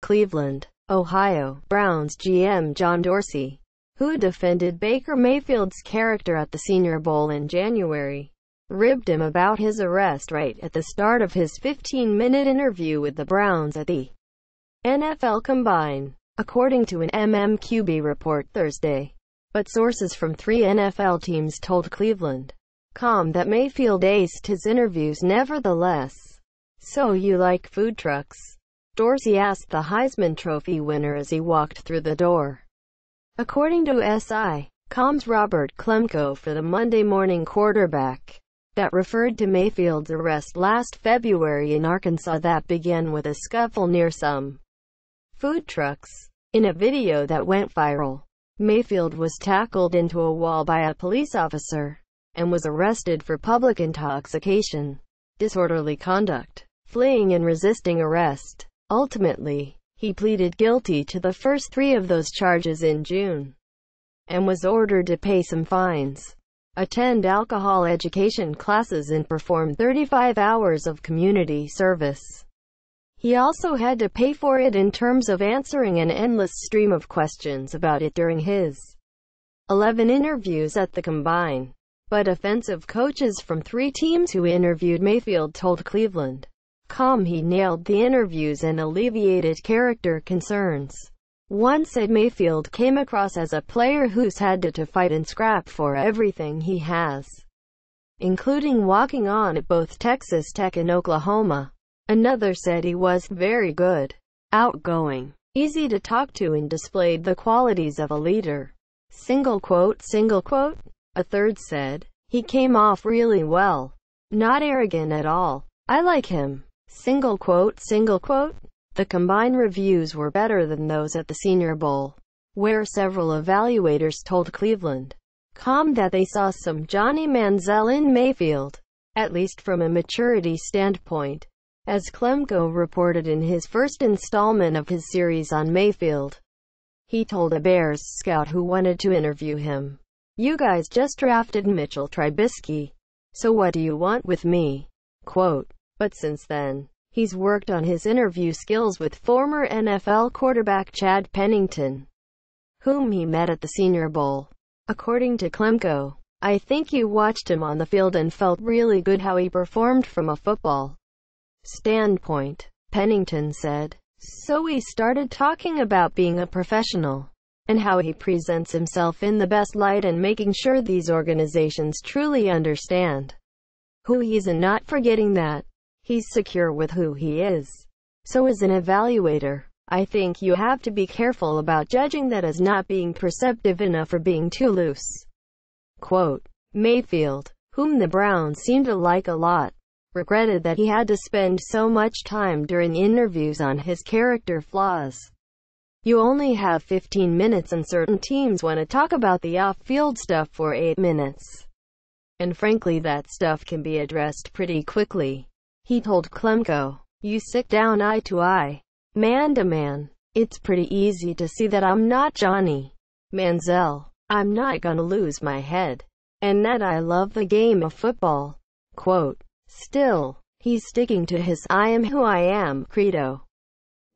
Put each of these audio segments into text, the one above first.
Cleveland, Ohio, Browns GM John Dorsey, who defended Baker Mayfield's character at the Senior Bowl in January, ribbed him about his arrest right at the start of his 15-minute interview with the Browns at the NFL Combine, according to an MMQB report Thursday. But sources from 3 NFL teams told Cleveland.com that Mayfield aced his interviews nevertheless. "So you like food trucks?" Dorsey asked the Heisman Trophy winner as he walked through the door. According to SI.com's Robert Klemko for the Monday Morning Quarterback, that referred to Mayfield's arrest last February in Arkansas that began with a scuffle near some food trucks. In a video that went viral, Mayfield was tackled into a wall by a police officer, and was arrested for public intoxication, disorderly conduct, fleeing and resisting arrest. Ultimately, he pleaded guilty to the first 3 of those charges in June, and was ordered to pay some fines, attend alcohol education classes and perform 35 hours of community service. He also had to pay for it in terms of answering an endless stream of questions about it during his 11 interviews at the Combine. But offensive coaches from 3 teams who interviewed Mayfield told Cleveland.com he nailed the interviews and alleviated character concerns. One said Mayfield came across as a player who's had to fight and scrap for everything he has, including walking on at both Texas Tech and Oklahoma. Another said he was very good, outgoing, easy to talk to and displayed the qualities of a leader. Single quote. A third said, he came off really well, not arrogant at all. I like him. Single quote. The Combine reviews were better than those at the Senior Bowl, where several evaluators told Cleveland.com that they saw some Johnny Manziel in Mayfield, at least from a maturity standpoint. As Klemko reported in his first installment of his series on Mayfield, he told a Bears scout who wanted to interview him, "You guys just drafted Mitchell Trubisky, so what do you want with me?" Quote. But since then, he's worked on his interview skills with former NFL quarterback Chad Pennington, whom he met at the Senior Bowl. According to Klemko, "I think you watched him on the field and felt really good how he performed from a football standpoint," Pennington said. "So we started talking about being a professional, and how he presents himself in the best light and making sure these organizations truly understand who he is and not forgetting that he's secure with who he is. So as an evaluator, I think you have to be careful about judging that as not being perceptive enough or being too loose." Quote. Mayfield, whom the Browns seem to like a lot, regretted that he had to spend so much time during interviews on his character flaws. "You only have 15 minutes and certain teams want to talk about the off-field stuff for 8 minutes. And frankly that stuff can be addressed pretty quickly," he told Klemko. "You sit down eye to eye, man to man. It's pretty easy to see that I'm not Johnny Manziel. I'm not gonna lose my head, and that I love the game of football." Quote. Still, he's sticking to his "I am who I am" credo.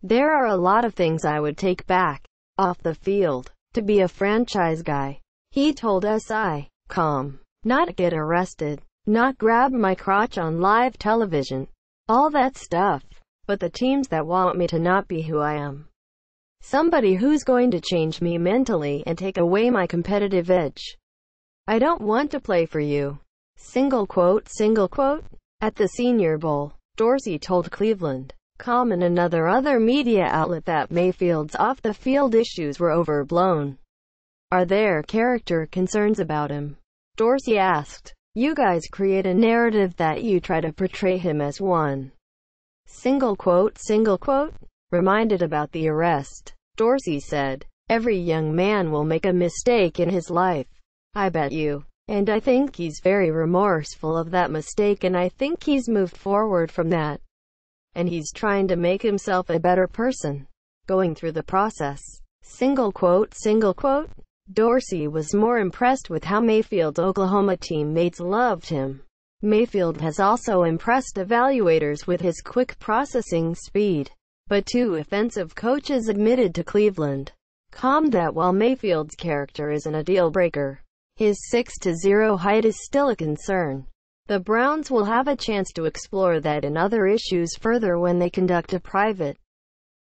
"There are a lot of things I would take back, off the field, to be a franchise guy," he told SI.com. "Not get arrested, not grab my crotch on live television, all that stuff. But the teams that want me to not be who I am, somebody who's going to change me mentally and take away my competitive edge, I don't want to play for you." Single quote. At the Senior Bowl, Dorsey told Cleveland.com and another media outlet that Mayfield's off-the-field issues were overblown. "Are there character concerns about him?" Dorsey asked. "You guys create a narrative that you try to portray him as one." Single quote. Reminded about the arrest, Dorsey said, "Every young man will make a mistake in his life. I bet you. And I think he's very remorseful of that mistake and I think he's moved forward from that. And he's trying to make himself a better person, going through the process." Single quote. Dorsey was more impressed with how Mayfield's Oklahoma teammates loved him. Mayfield has also impressed evaluators with his quick processing speed, but two offensive coaches admitted to Cleveland.com that while Mayfield's character isn't a deal-breaker, his 6'0" height is still a concern. The Browns will have a chance to explore that and other issues further when they conduct a private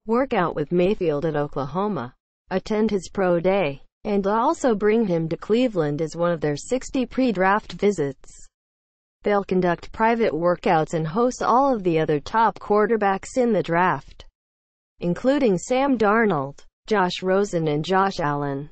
workout with Mayfield at Oklahoma, attend his pro day, and also bring him to Cleveland as one of their 60 pre-draft visits. They'll conduct private workouts and host all of the other top quarterbacks in the draft, including Sam Darnold, Josh Rosen and Josh Allen.